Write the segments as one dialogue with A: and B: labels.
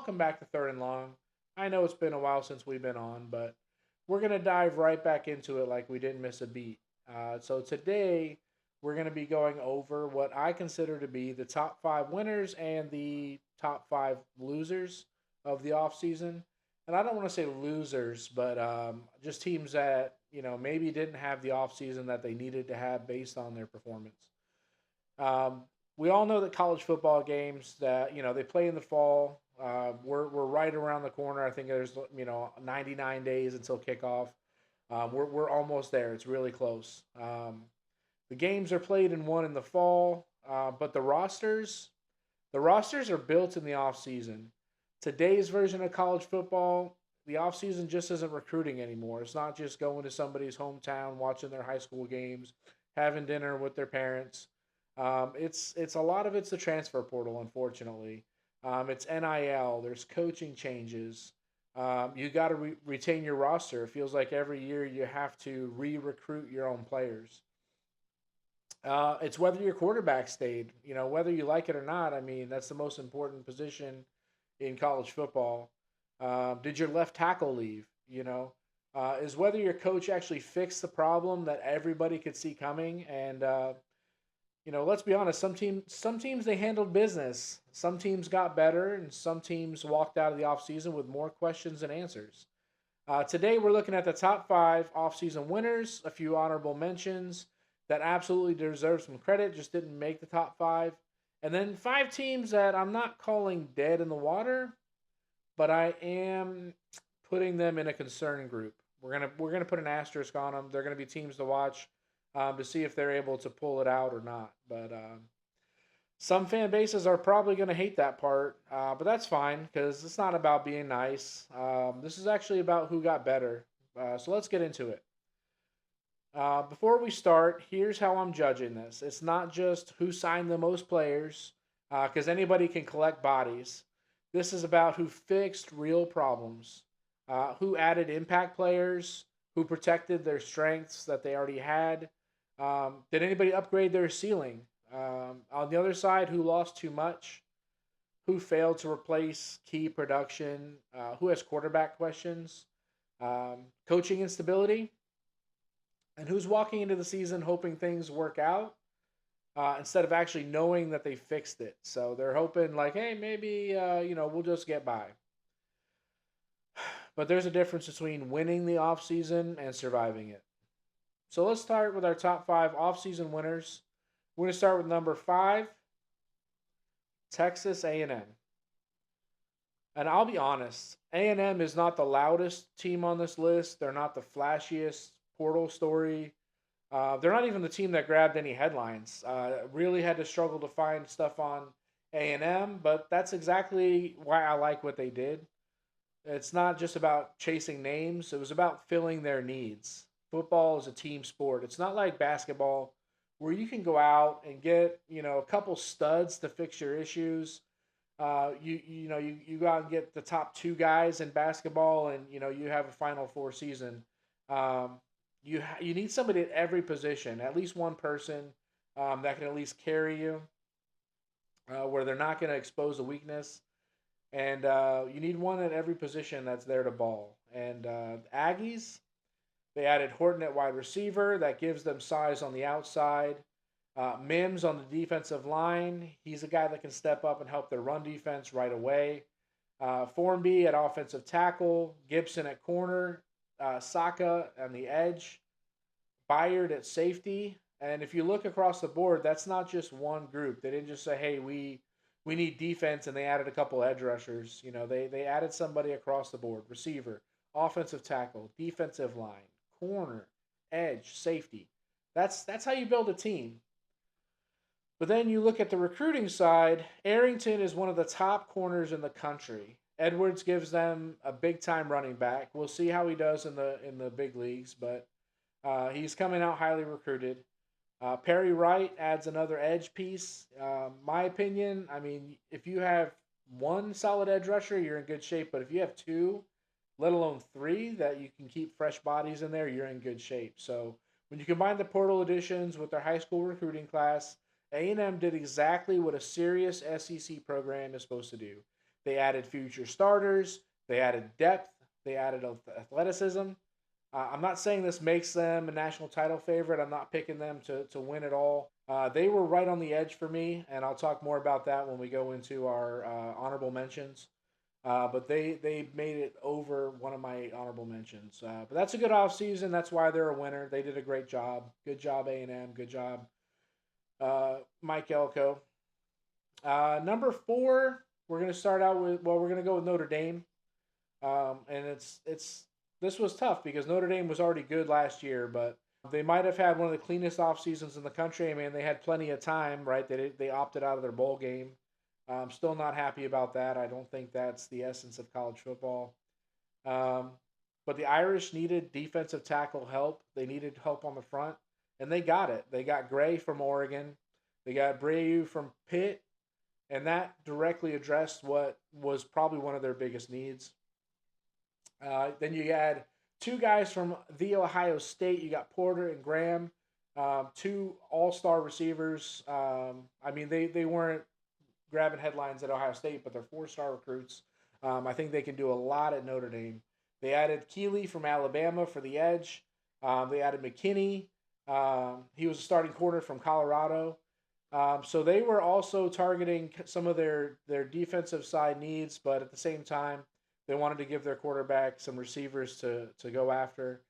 A: welcome back to Third and Long. I know it's been a while since we've been on, but we're going to dive right back into it like we didn't miss a beat. So today, we're going to be going over what I consider to be the top five winners and the top five losers of the offseason. And I don't want to say losers, but just teams that, maybe didn't have the offseason that they needed to have based on their performance. Um, we all know that college football games that they play in the fall. We're right around the corner. I think there's 99 days until kickoff. We're almost there. It's really close. The games are played and won in the fall, but the rosters are built in the off season. Today's version of college football, the off season just isn't recruiting anymore. It's not just going to somebody's hometown, watching their high school games, having dinner with their parents. It's a lot of it's the transfer portal, unfortunately. It's NIL. There's coaching changes. You got to retain your roster. It feels like every year you have to re-recruit your own players. It's whether your quarterback stayed, whether you like it or not. I mean, that's the most important position in college football. Did your left tackle leave? Is whether your coach actually fixed the problem that everybody could see coming. And let's be honest. Some teams they handled business. Some teams got better, and some teams walked out of the offseason with more questions than answers. Today, we're looking at the top five offseason winners, a few honorable mentions that absolutely deserve some credit, just didn't make the top five. And then five teams that I'm not calling dead in the water, but I am putting them in a concern group. We're gonna put an asterisk on them. They're gonna be teams to watch to see if they're able to pull it out or not. But some fan bases are probably going to hate that part, but that's fine because it's not about being nice. This is actually about who got better. So let's get into it. Before we start, here's how I'm judging this. It's not just who signed the most players, because anybody can collect bodies. This is about who fixed real problems, who added impact players, who protected their strengths that they already had. Did anybody upgrade their ceiling? On the other side, who lost too much? Who failed to replace key production? Who has quarterback questions? Coaching instability? And who's walking into the season hoping things work out instead of actually knowing that they fixed it? So they're hoping, like, hey, maybe, we'll just get by. But there's a difference between winning the offseason and surviving it. So let's start with our top five offseason winners. We're going to start with number five, Texas A&M. And I'll be honest, A&M is not the loudest team on this list. They're not the flashiest portal story. They're not even the team that grabbed any headlines. Really had to struggle to find stuff on A&M, but that's exactly why I like what they did. It's not just about chasing names. It was about filling their needs. Football is a team sport. It's not like basketball where you can go out and get, a couple studs to fix your issues. You go out and get the top two guys in basketball, and you have a Final Four season. You need somebody at every position, at least one person that can at least carry you, where they're not going to expose a weakness, and you need one at every position that's there to ball. And Aggies, they added Horton at wide receiver. That gives them size on the outside. Mims on the defensive line. He's a guy that can step up and help their run defense right away. Formby at offensive tackle. Gibson at corner. Saka on the edge. Byard at safety. And if you look across the board, that's not just one group. They didn't just say, hey, we need defense, and they added a couple edge rushers. They added somebody across the board. Receiver, offensive tackle, defensive line, corner, edge, safety. That's how you build a team. But then you look at the recruiting side. Arrington is one of the top corners in the country. Edwards gives them a big time running back. We'll see how he does in the big leagues, but he's coming out highly recruited. Perry Wright adds another edge piece. My opinion, I mean, if you have one solid edge rusher, you're in good shape. But if you have two, let alone three, that you can keep fresh bodies in there, you're in good shape. So when you combine the portal additions with their high school recruiting class, A&M did exactly what a serious SEC program is supposed to do. They added future starters. They added depth. They added athleticism. I'm not saying this makes them a national title favorite. I'm not picking them to win it all. They were right on the edge for me, and I'll talk more about that when we go into our honorable mentions. But they made it over one of my honorable mentions. But that's a good offseason. That's why they're a winner. They did a great job. Good job, A&M. Good job, Mike Elko. Number 4, we're going to start out with, well, we're going to go with Notre Dame. And it's this was tough because Notre Dame was already good last year, but they might have had one of the cleanest off seasons in the country. I mean, they had plenty of time, right? They opted out of their bowl game. I'm still not happy about that. I don't think that's the essence of college football. Um, but the Irish needed defensive tackle help. They needed help on the front, and they got it. They got Gray from Oregon. They got Breu from Pitt, and that directly addressed what was probably one of their biggest needs. Then you had two guys from the Ohio State. You got Porter and Graham, two all-star receivers. I mean, they weren't grabbing headlines at Ohio State, but they're four-star recruits. I think they can do a lot at Notre Dame. They added Keeley from Alabama for the edge. They added McKinney. He was a starting corner from Colorado. So they were also targeting some of their defensive side needs, but at the same time, they wanted to give their quarterback some receivers to go after.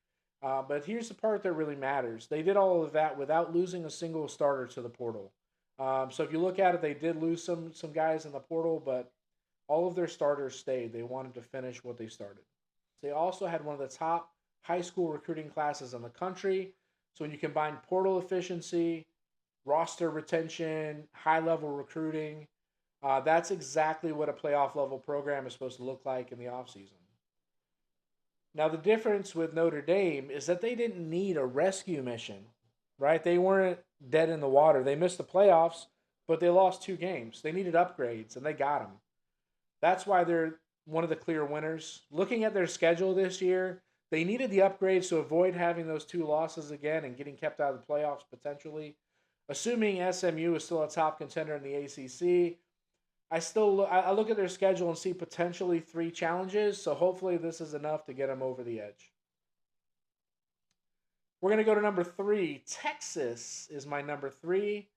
A: But here's the part that really matters. They did all of that without losing a single starter to the portal. So if you look at it, they did lose some guys in the portal, but all of their starters stayed. They wanted to finish what they started. They also had one of the top high school recruiting classes in the country. So when you combine portal efficiency, roster retention, high level recruiting, that's exactly what a playoff level program is supposed to look like in the offseason. Now, the difference with Notre Dame is that they didn't need a rescue mission, right? They weren't dead in the water. They missed the playoffs, but they lost 2 games. They needed upgrades, and they got them. That's why they're one of the clear winners. Looking at their schedule this year, they needed the upgrades to avoid having those 2 losses again and getting kept out of the playoffs potentially. Assuming SMU is still a top contender in the ACC, I look at their schedule and see potentially 3 challenges. So hopefully this is enough to get them over the edge. We're going to go to number 3. Texas is my number 3.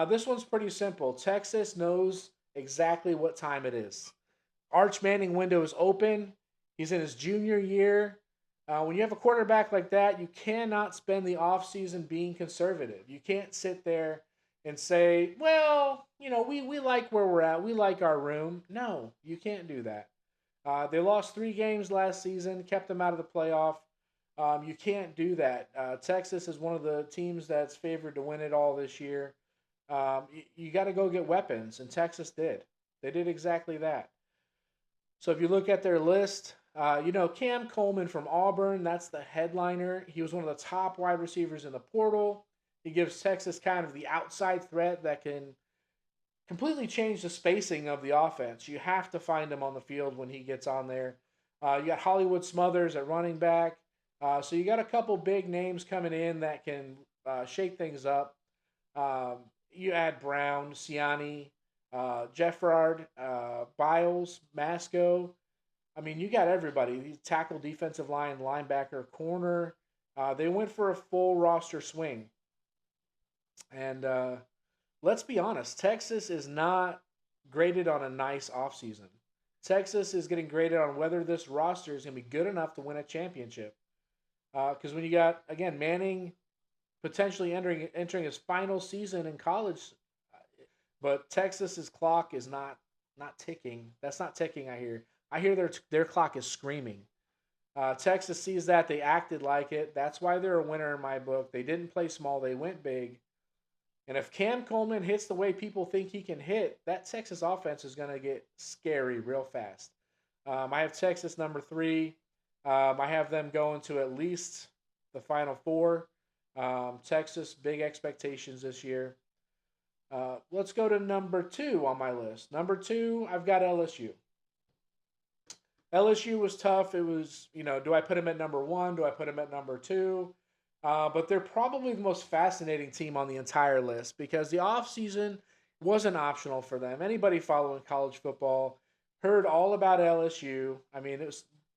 A: This one's pretty simple. Texas knows exactly what time it is. Arch Manning window is open. He's in his junior year. When you have a quarterback like that, you cannot spend the offseason being conservative. You can't sit there and say, well, we like where we're at. We like our room. No, you can't do that. They lost 3 games last season, kept them out of the playoff. You can't do that. Texas is one of the teams that's favored to win it all this year. You got to go get weapons, and Texas did. They did exactly that. So if you look at their list, Cam Coleman from Auburn, that's the headliner. He was one of the top wide receivers in the portal. He gives Texas kind of the outside threat that can completely change the spacing of the offense. You have to find him on the field when he gets on there. You got Hollywood Smothers at running back. So you got a couple big names coming in that can shake things up. You add Brown, Siani, Jeffrard, Biles, Masco. I mean, you got everybody. Tackle, defensive line, linebacker, corner. They went for a full roster swing. And let's be honest, Texas is not graded on a nice offseason. Texas is getting graded on whether this roster is going to be good enough to win a championship. Because when you got, again, Manning potentially entering his final season in college, but Texas's clock is not ticking. That's not ticking, I hear. I hear their clock is screaming. Texas sees that. They acted like it. That's why they're a winner in my book. They didn't play small. They went big. And if Cam Coleman hits the way people think he can hit, that Texas offense is going to get scary real fast. I have Texas number 3. I have them going to at least the Final Four. Texas, big expectations this year. Let's go to number 2 on my list. Number 2, I've got LSU. LSU was tough. It was, do I put them at number 1? Do I put them at number 2? But they're probably the most fascinating team on the entire list because the offseason wasn't optional for them. Anybody following college football Heard all about LSU. I mean,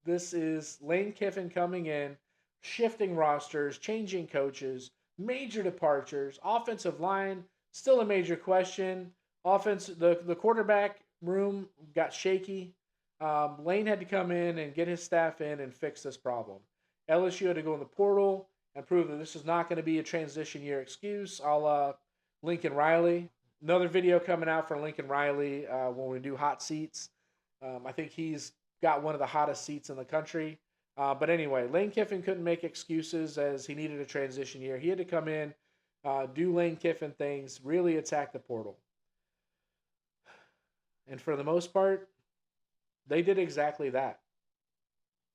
A: this is Lane Kiffin coming in, shifting rosters, changing coaches, major departures, offensive line still a major question. The quarterback room got shaky. Lane had to come in and get his staff in and fix this problem. LSU had to go in the portal and prove that this is not going to be a transition year excuse, a la Lincoln Riley. Another video coming out for Lincoln Riley when we do hot seats. I think he's got one of the hottest seats in the country. But anyway, Lane Kiffin couldn't make excuses as he needed a transition year. He had to come in, do Lane Kiffin things, really attack the portal. And for the most part, they did exactly that.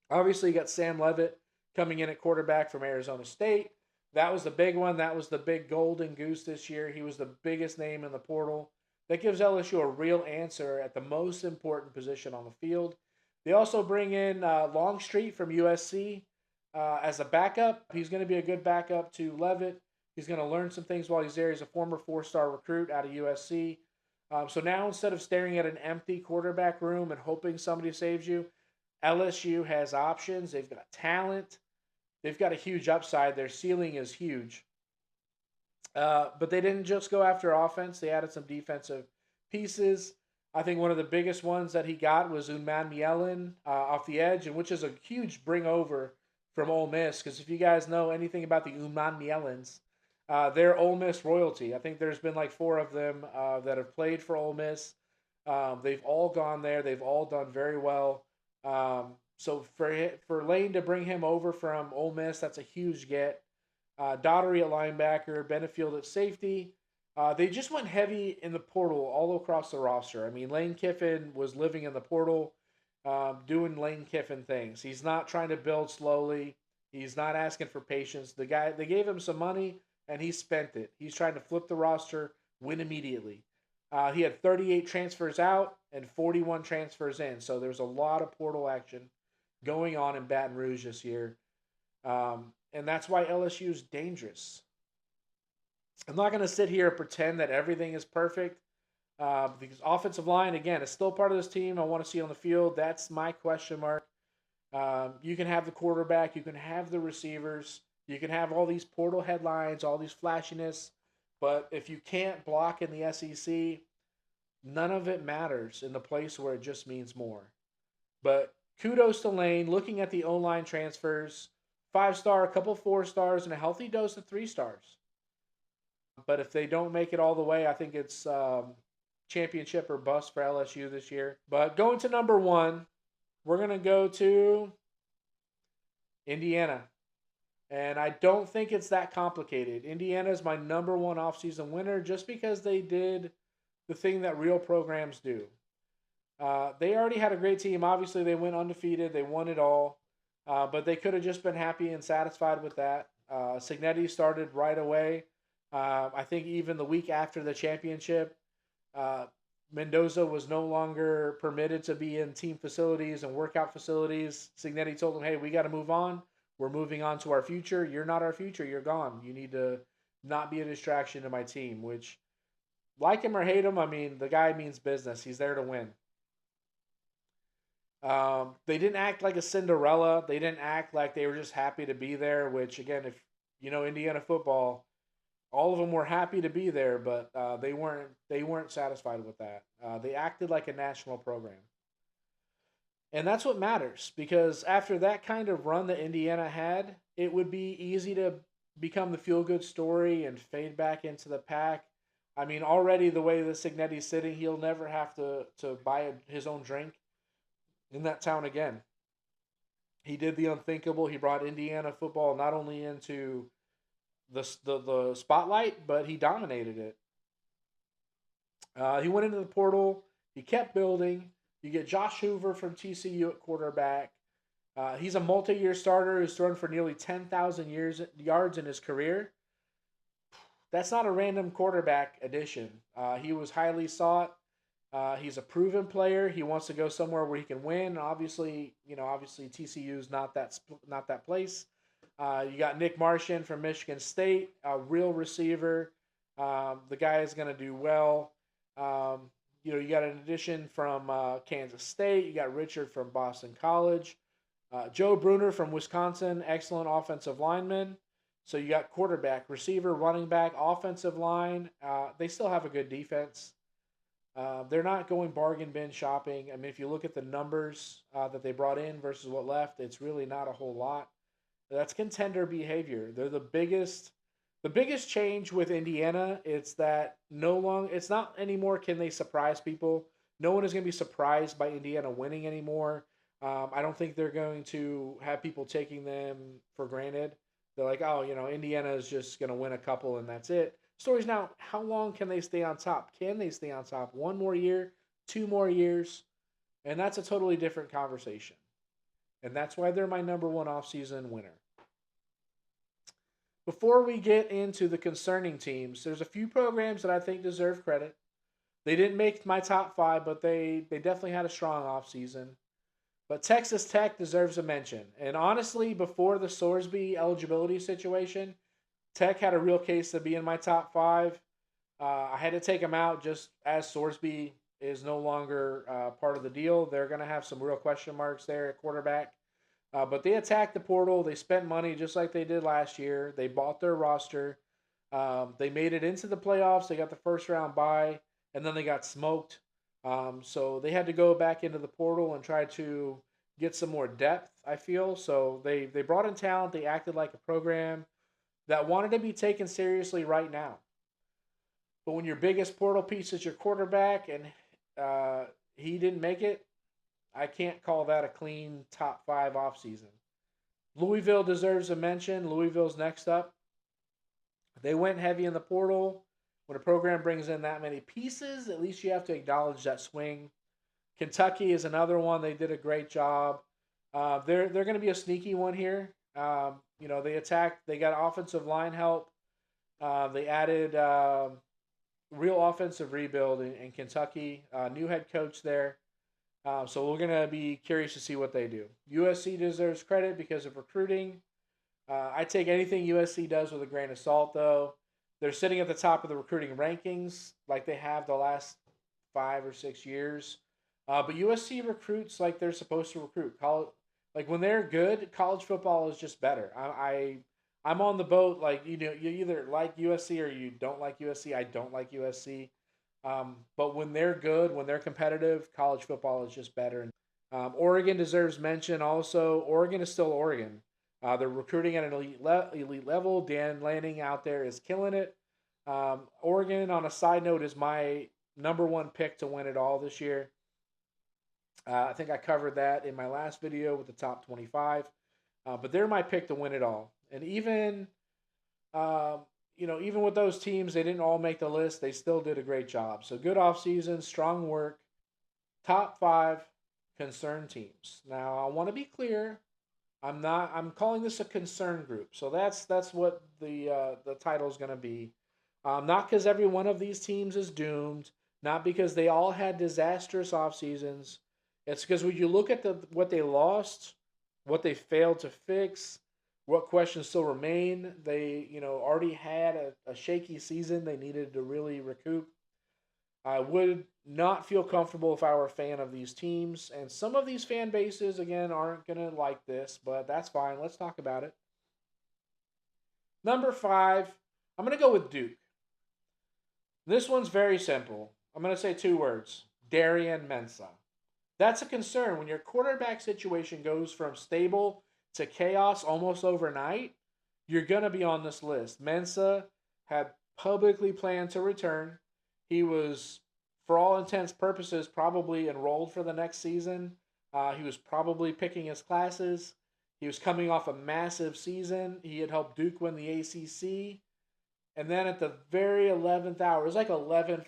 A: Obviously, you got Sam Levitt coming in at quarterback from Arizona State. That was the big one. That was the big golden goose this year. He was the biggest name in the portal. That gives LSU a real answer at the most important position on the field. They also bring in Longstreet from USC as a backup. He's going to be a good backup to Levitt. He's going to learn some things while he's there. He's a former four-star recruit out of USC. So now instead of staring at an empty quarterback room and hoping somebody saves you, LSU has options. They've got talent. They've got a huge upside. Their ceiling is huge. But they didn't just go after offense. They added some defensive pieces. I think one of the biggest ones that he got was Unman Mielen off the edge, and which is a huge bring over from Ole Miss. Because if you guys know anything about the Unman Mielens, they're Ole Miss royalty. I think there's been like 4 of them that have played for Ole Miss. They've all gone there. They've all done very well. So for Lane to bring him over from Ole Miss, that's a huge get. Daughtery at linebacker, Benefield at safety. They just went heavy in the portal all across the roster. I mean, Lane Kiffin was living in the portal, doing Lane Kiffin things. He's not trying to build slowly. He's not asking for patience. They gave him some money, and he spent it. He's trying to flip the roster, win immediately. He had 38 transfers out and 41 transfers in, so there's a lot of portal action going on in Baton Rouge this year. And that's why LSU is dangerous. I'm not going to sit here and pretend that everything is perfect because offensive line, again, is still part of this team. I want to see on the field. That's my question mark. You can have the quarterback. You can have the receivers. You can have all these portal headlines, all these flashiness. But if you can't block in the SEC, none of it matters in the place where it just means more. But kudos to Lane. Looking at the O-line transfers, 5-star, a couple 4-stars, and a healthy dose of 3-stars. But if they don't make it all the way, I think it's championship or bust for LSU this year. But going to number 1, we're going to go to Indiana. And I don't think it's that complicated. Indiana is my number 1 offseason winner just because they did the thing that real programs do. They already had a great team. Obviously, they went undefeated. They won it all. But they could have just been happy and satisfied with that. Signetti started right away. I think even the week after the championship, Mendoza was no longer permitted to be in team facilities and workout facilities. Signetti told him, hey, we got to move on. We're moving on to our future. You're not our future. You're gone. You need to not be a distraction to my team, which, like him or hate him, I mean, the guy means business. He's there to win. They didn't act like a Cinderella. They didn't act like they were just happy to be there, which, again, if you know Indiana football, all of them were happy to be there, but they weren't satisfied with that. They acted like a national program. And that's what matters, because after that kind of run that Indiana had, it would be easy to become the feel-good story and fade back into the pack. I mean, already the way that Signetti's sitting, he'll never have to buy his own drink in that town again. He did the unthinkable. He brought Indiana football not only into the spotlight, but he dominated it. He went into the portal. He kept building. You get Josh Hoover from TCU at quarterback. He's a multi-year starter who's thrown for nearly 10,000 yards in his career. That's not a random quarterback addition. He was highly sought. He's a proven player. He wants to go somewhere where he can win. Obviously TCU is not that place. You got Nick Martian from Michigan State, a real receiver. The guy is going to do well. You got an addition from Kansas State. You got Richard from Boston College. Joe Bruner from Wisconsin, excellent offensive lineman. So you got quarterback, receiver, running back, offensive line. They still have a good defense. They're not going bargain bin shopping. I mean, if you look at the numbers that they brought in versus what left, it's really not a whole lot. That's contender behavior. They're the biggest change with Indiana. It's that no long. It's not anymore. Can they surprise people? No one is going to be surprised by Indiana winning anymore. I don't think they're going to have people taking them for granted. They're like, oh, Indiana is just going to win a couple and that's it. Stories now, how long can they stay on top? Can they stay on top? One more year, 2 more years? And that's a totally different conversation. And that's why they're my number one offseason winner. Before we get into the concerning teams, there's a few programs that I think deserve credit. They didn't make my top five, but they definitely had a strong offseason. But Texas Tech deserves a mention. And honestly, before the Sorsby eligibility situation, Tech had a real case to be in my top five. I had to take them out just as Sorsby is no longer part of the deal. They're going to have some real question marks there at quarterback. But they attacked the portal. They spent money just like they did last year. They bought their roster. They made it into the playoffs. They got the first round bye, and then they got smoked. So they had to go back into the portal and try to get some more depth, I feel. So they brought in talent. They acted like a program that wanted to be taken seriously right now. But when your biggest portal piece is your quarterback and he didn't make it, I can't call that a clean top five offseason. Louisville deserves a mention. Louisville's next up. They went heavy in the portal. When a program brings in that many pieces, at least you have to acknowledge that swing. Kentucky is another one. They did a great job. They're going to be a sneaky one here. They attacked. They got offensive line help. They added real offensive rebuild in Kentucky. New head coach there. So we're going to be curious to see what they do. USC deserves credit because of recruiting. I take anything USC does with a grain of salt, though. They're sitting at the top of the recruiting rankings like they have the last 5 or 6 years. But USC recruits like they're supposed to recruit. Like when they're good, college football is just better. I'm on the boat. Like you either like USC or you don't like USC. I don't like USC. But when they're good, when they're competitive, college football is just better. Oregon deserves mention also. Oregon is still Oregon. They're recruiting at an elite level. Dan Lanning out there is killing it. Oregon, on a side note, is my number one pick to win it all this year. I think I covered that in my last video with the top 25. But they're my pick to win it all. And even even with those teams, they didn't all make the list. They still did a great job. So good offseason, strong work. Top 5 concerned teams. Now I want to be clear. I'm calling this a concern group. So that's what the title is going to be. Not because every one of these teams is doomed. Not because they all had disastrous off seasons. It's because when you look at what they lost, what they failed to fix, what questions still remain. They, already had a shaky season. They needed to really recoup. I would not feel comfortable if I were a fan of these teams. And some of these fan bases, again, aren't going to like this, but that's fine. Let's talk about it. Number 5, I'm going to go with Duke. This one's very simple. I'm going to say 2 words. Darian Mensah. That's a concern when your quarterback situation goes from stable to chaos almost overnight. You're going to be on this list. Mensah had publicly planned to return. He was, for all intents purposes, probably enrolled for the next season. He was probably picking his classes. He was coming off a massive season. He had helped Duke win the ACC. And then at the very 11th hour, it was like 11:50.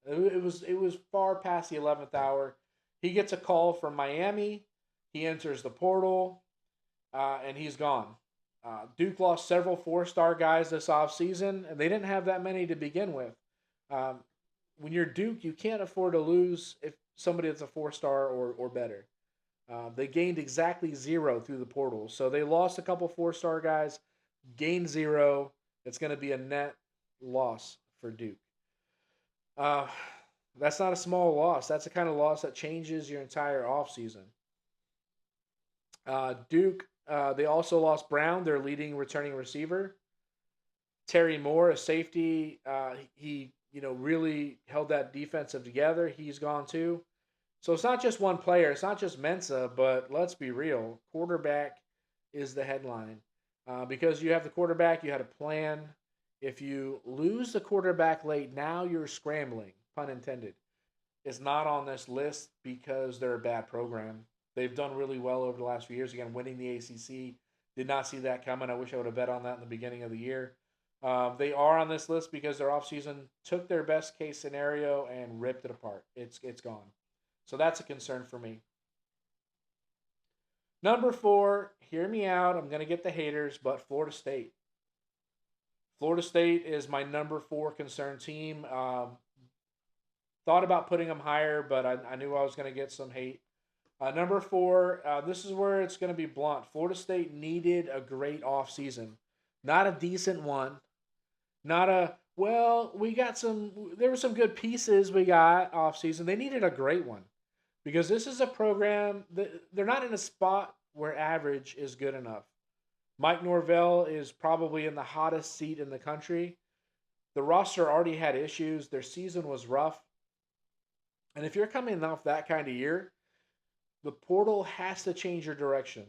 A: It was far past the 11th hour. He gets a call from Miami. He enters the portal, and he's gone. Duke lost several 4-star guys this offseason, and they didn't have that many to begin with. When you're Duke, you can't afford to lose if somebody that's a 4-star or better. They gained exactly 0 through the portal. So they lost a couple 4-star guys, gained 0. It's going to be a net loss for Duke. That's not a small loss. That's the kind of loss that changes your entire offseason. Duke, they also lost Brown, their leading returning receiver. Terry Moore, a safety, he really held that defensive together. He's gone too. So it's not just one player. It's not just Mensa, but let's be real. Quarterback is the headline. Because you have the quarterback, you had a plan. If you lose the quarterback late, now you're scrambling, pun intended. It's not on this list because they're a bad program. They've done really well over the last few years. Again, winning the ACC. Did not see that coming. I wish I would have bet on that in the beginning of the year. They are on this list because their offseason took their best case scenario and ripped it apart. It's gone. So that's a concern for me. Number 4, hear me out. I'm going to get the haters, but Florida State. Florida State is my number 4 concern team. Thought about putting them higher, but I knew I was going to get some hate. Number 4, this is where it's going to be blunt. Florida State needed a great offseason. Not a decent one. Not a, well, there were some good pieces we got offseason. They needed a great one. Because this is a program that they're not in a spot where average is good enough. Mike Norvell is probably in the hottest seat in the country. The roster already had issues. Their season was rough. And if you're coming off that kind of year, the portal has to change your direction.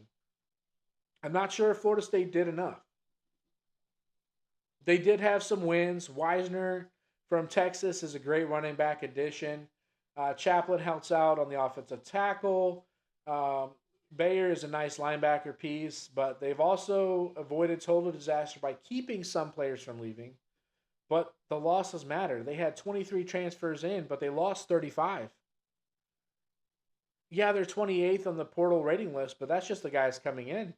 A: I'm not sure if Florida State did enough. They did have some wins. Wisner from Texas is a great running back addition. Chaplin helps out on the offensive tackle. Bayer is a nice linebacker piece, but they've also avoided total disaster by keeping some players from leaving. But the losses matter. They had 23 transfers in, but they lost 35. Yeah, they're 28th on the portal rating list, but that's just the guys coming in.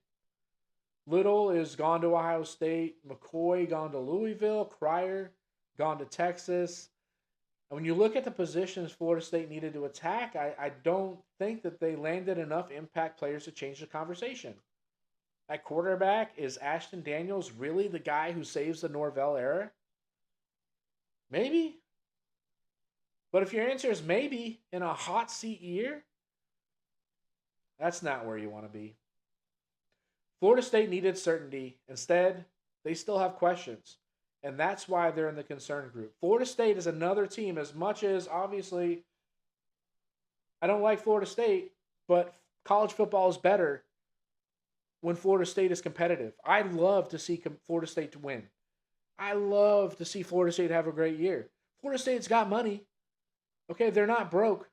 A: Little is gone to Ohio State. McCoy gone to Louisville. Cryer gone to Texas. And when you look at the positions Florida State needed to attack, I don't think that they landed enough impact players to change the conversation. At quarterback, is Ashton Daniels really the guy who saves the Norvell era? Maybe. But if your answer is maybe in a hot seat year, that's not where you want to be. Florida State needed certainty. Instead, they still have questions. And that's why they're in the concern group. Florida State is another team, as much as obviously I don't like Florida State, but college football is better when Florida State is competitive. I love to see Florida State to win. I love to see Florida State have a great year. Florida State's got money. Okay, they're not broke.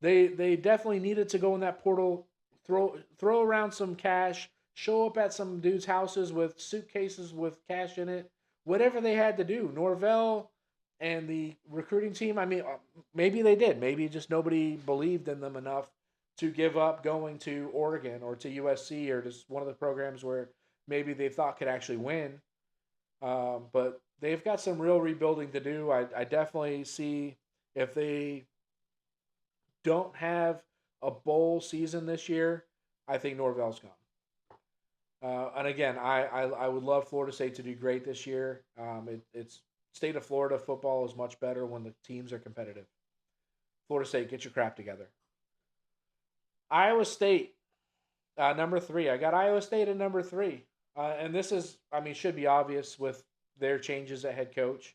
A: They definitely needed to go in that portal, throw around some cash, show up at some dudes' houses with suitcases with cash in it. Whatever they had to do. Norvell and the recruiting team, I mean, maybe they did. Maybe just nobody believed in them enough to give up going to Oregon or to USC or just one of the programs where maybe they thought could actually win. But they've got some real rebuilding to do. I definitely see if they don't have a bowl season this year, I think Norvell's gone. And again, I would love Florida State to do great this year. It's state of Florida football is much better when the teams are competitive. Florida State, get your crap together. Iowa State, number 3. I got Iowa State at number 3. And this is, I mean, should be obvious with their changes at head coach.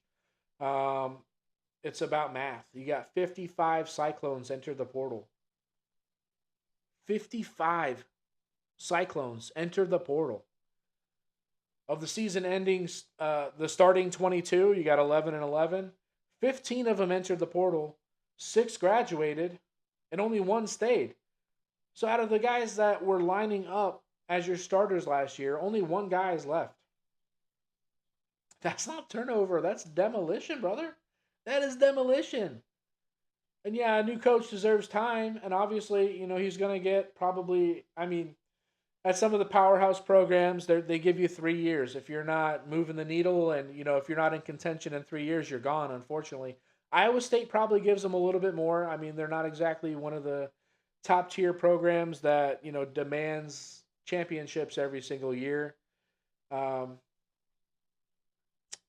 A: It's about math. You got 55 Cyclones enter the portal. 55 Cyclones enter the portal. Of the season endings, the starting 22, you got 11 and 11. 15 of them entered the portal. 6 graduated, and only 1 stayed. So out of the guys that were lining up as your starters last year, only 1 guy is left. That's not turnover. That's demolition, brother. That is demolition. And yeah, a new coach deserves time. And obviously, he's going to get probably, I mean, at some of the powerhouse programs, they give you 3 years. If you're not moving the needle and, if you're not in contention in 3 years, you're gone, unfortunately. Iowa State probably gives them a little bit more. I mean, they're not exactly one of the top tier programs that, demands championships every single year.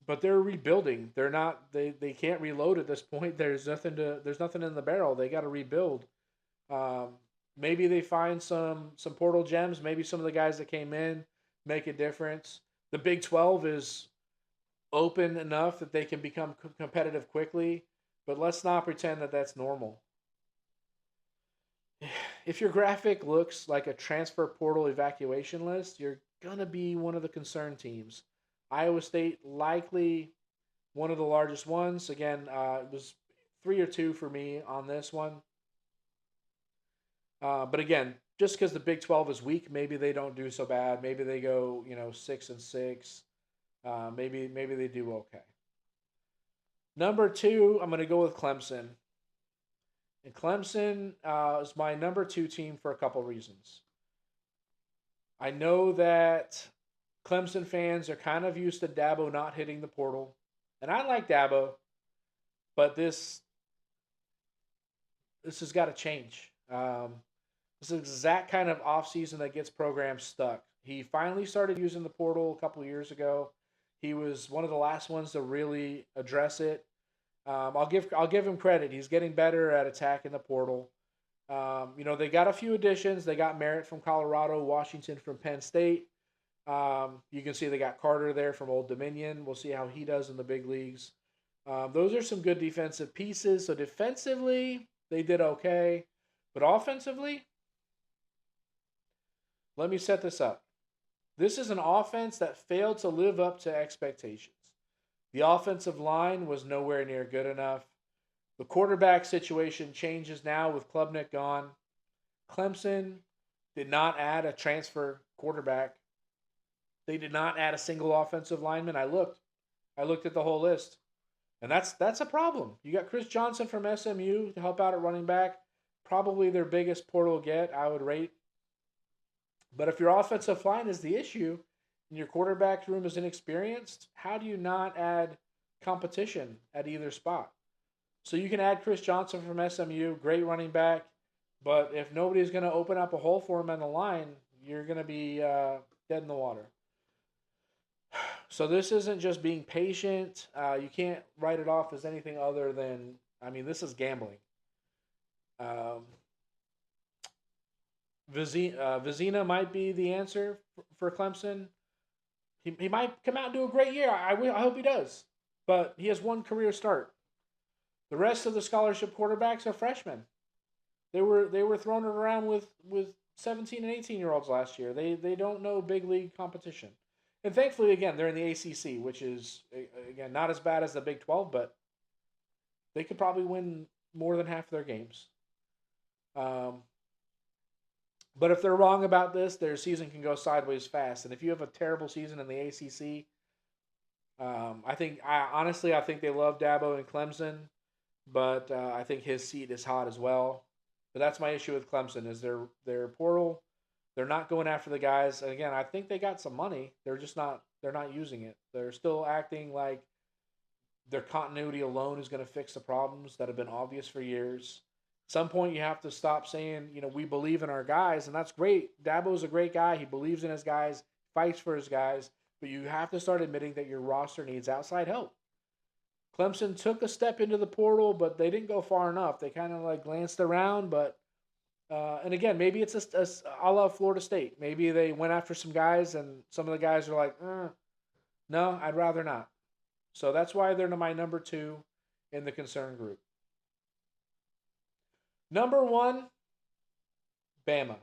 A: but they're rebuilding. They're not. They can't reload at this point. There's nothing in the barrel. They got to rebuild. Um, Maybe they find some portal gems. Maybe some of the guys that came in make a difference. The Big 12 is open enough that they can become competitive quickly, but let's not pretend that that's normal. If your graphic looks like a transfer portal evacuation list, you're going to be one of the concerned teams. Iowa State likely one of the largest ones. Again, it was 3 or 2 for me on this one. But again, just because the Big 12 is weak, maybe they don't do so bad. Maybe they go 6-6. Maybe they do okay. Number 2, I'm going to go with Clemson. And Clemson is my number 2 team for a couple reasons. I know that Clemson fans are kind of used to Dabo not hitting the portal. And I like Dabo, but this has got to change. This is the exact kind of offseason that gets programs stuck. He finally started using the portal a couple of years ago. He was one of the last ones to really address it. I'll give him credit. He's getting better at attacking the portal. They got a few additions. They got Merritt from Colorado, Washington from Penn State. You can see they got Carter there from Old Dominion. We'll see how he does in the big leagues. Those are some good defensive pieces. So defensively, they did okay. But offensively, let me set this up. This is an offense that failed to live up to expectations. The offensive line was nowhere near good enough. The quarterback situation changes now with Klubnik gone. Clemson did not add a transfer quarterback. They did not add a single offensive lineman. I looked at the whole list. And that's a problem. You got Chris Johnson from SMU to help out at running back. Probably their biggest portal get, I would rate. But if your offensive line is the issue and your quarterback room is inexperienced, how do you not add competition at either spot? So you can add Chris Johnson from SMU, great running back, but if nobody's going to open up a hole for him on the line, you're going to be dead in the water. So this isn't just being patient. You can't write it off as anything other than, this is gambling. Vizina might be the answer for Clemson. He might come out and do a great year. I hope he does. But he has one career start. The rest of the scholarship quarterbacks are freshmen. They were throwing it around with 17 and 18-year-olds last year. They don't know big league competition. And thankfully, again, they're in the ACC, which is, again, not as bad as the Big 12, but they could probably win more than half of their games. But if they're wrong about this, their season can go sideways fast. And if you have a terrible season in the ACC, I think they love Dabo and Clemson, but I think his seat is hot as well. But that's my issue with Clemson is their portal. They're not going after the guys. And again, I think they got some money. They're not using it. They're still acting like their continuity alone is going to fix the problems that have been obvious for years. At some point, you have to stop saying, we believe in our guys, and that's great. Dabo's a great guy. He believes in his guys, fights for his guys, but you have to start admitting that your roster needs outside help. Clemson took a step into the portal, but they didn't go far enough. They kind of glanced around, but and again, maybe it's a la Florida State. Maybe they went after some guys, and some of the guys are like, no, I'd rather not. So that's why they're my number 2 in the concern group. Number 1, Bama.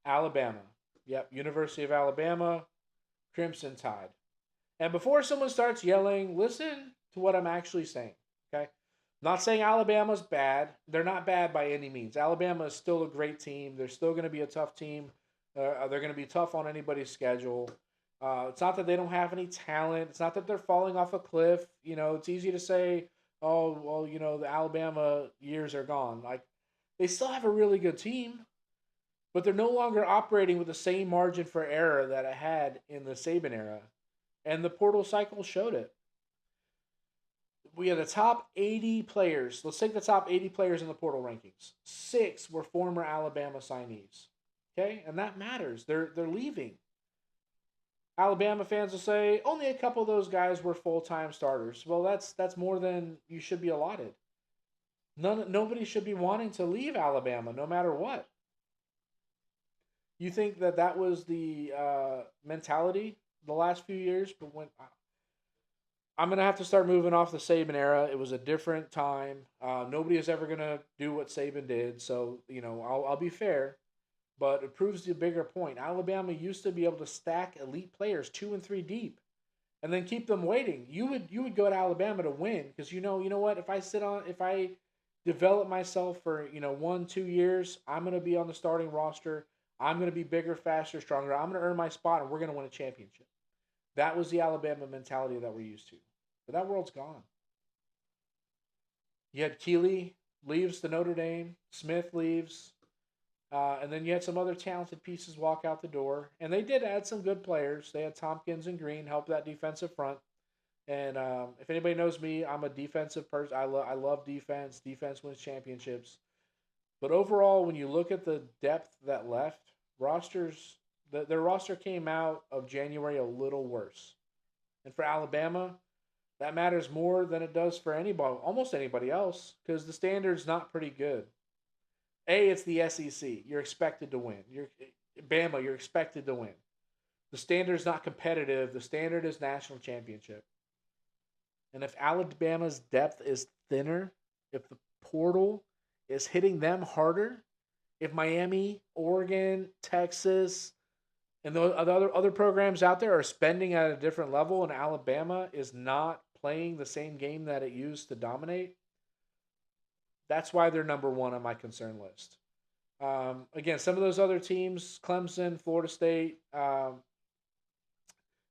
A: Alabama. Yep, University of Alabama, Crimson Tide. And before someone starts yelling, listen to what I'm actually saying, okay? I'm not saying Alabama's bad. They're not bad by any means. Alabama is still a great team. They're still going to be a tough team. They're going to be tough on anybody's schedule. It's not that they don't have any talent. It's not that they're falling off a cliff. It's easy to say, oh, well, the Alabama years are gone. They still have a really good team, but they're no longer operating with the same margin for error that it had in the Saban era. And the portal cycle showed it. We had the top 80 players. Let's take the top 80 players in the portal rankings. 6 were former Alabama signees. Okay? And that matters. They're leaving. Alabama fans will say only a couple of those guys were full-time starters. Well, that's more than you should be allotted. Nobody should be wanting to leave Alabama, no matter what. You think that that was the mentality the last few years, but when I'm gonna have to start moving off the Saban era. It was a different time. Nobody is ever gonna do what Saban did. So I'll be fair, but it proves the bigger point. Alabama used to be able to stack elite players 2 and 3 deep, and then keep them waiting. You would go to Alabama to win because you know what? If I develop myself for 1 2 years, I'm gonna be on the starting roster. I'm gonna be bigger, faster, stronger. I'm gonna earn my spot, and we're gonna win a championship. That was the Alabama mentality that we're used to. But that world's gone. You had Keeley leaves to Notre Dame, Smith leaves, and then you had some other talented pieces walk out the door. And they did add some good players. They had Tompkins and Green help that defensive front. And if anybody knows me, I'm a defensive person. I love defense. Defense wins championships. But overall, when you look at the depth that left, their roster came out of January a little worse. And for Alabama, that matters more than it does for anybody, almost anybody else, because the standard's not pretty good. It's the SEC. You're expected to win. You're Bama. You're expected to win. The standard's not competitive. The standard is national championship. And if Alabama's depth is thinner, if the portal is hitting them harder, if Miami, Oregon, Texas, and the other programs out there are spending at a different level, and Alabama is not playing the same game that it used to dominate, that's why they're number one on my concern list. Again, some of those other teams, Clemson, Florida State,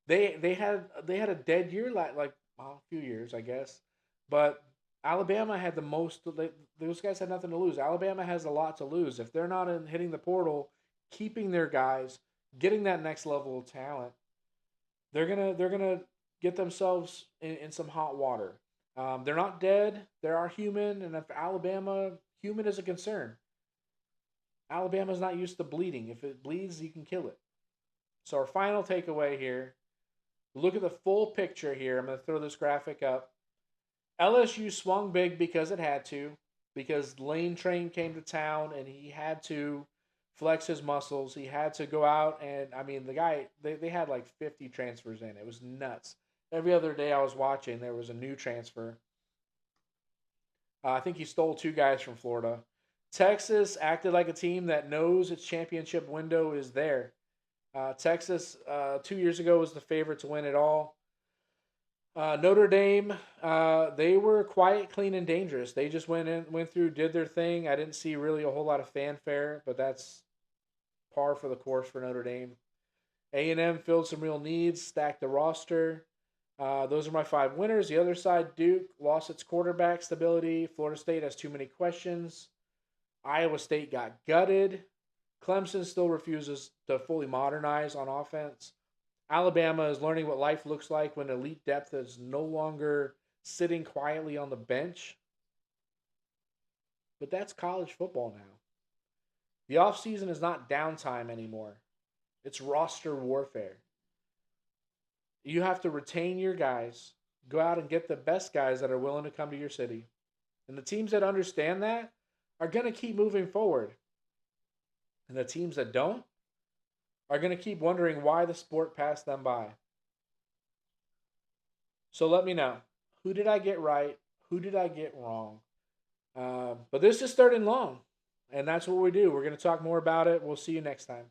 A: they had a dead year like a few years, I guess, but Alabama had the most. Those guys had nothing to lose. Alabama has a lot to lose if they're not hitting the portal, keeping their guys, getting that next level of talent. They're gonna get themselves in some hot water. They're not dead. They are human, and if Alabama human is a concern, Alabama's not used to bleeding. If it bleeds, you can kill it. So our final takeaway here: look at the full picture here. I'm going to throw this graphic up. LSU swung big because it had to, because Lane Train came to town and he had to flex his muscles. He had to go out and, I mean, the guy, they had like 50 transfers in. It was nuts. Every other day I was watching, there was a new transfer. I think he stole 2 guys from Florida. Texas acted like a team that knows its championship window is there. Texas 2 years ago was the favorite to win it all. Notre Dame, they were quiet, clean, and dangerous. They just went through, did their thing. I didn't see really a whole lot of fanfare, but that's par for the course for Notre Dame. A&M filled some real needs, stacked the roster. Those are my 5 winners. The other side, Duke lost its quarterback stability. Florida State has too many questions. Iowa State got gutted. Clemson still refuses to fully modernize on offense. Alabama is learning what life looks like when elite depth is no longer sitting quietly on the bench. But that's college football now. The offseason is not downtime anymore. It's roster warfare. You have to retain your guys, go out and get the best guys that are willing to come to your city. And the teams that understand that are going to keep moving forward. And the teams that don't are going to keep wondering why the sport passed them by. So let me know. Who did I get right? Who did I get wrong? But this is third and long. And that's what we do. We're going to talk more about it. We'll see you next time.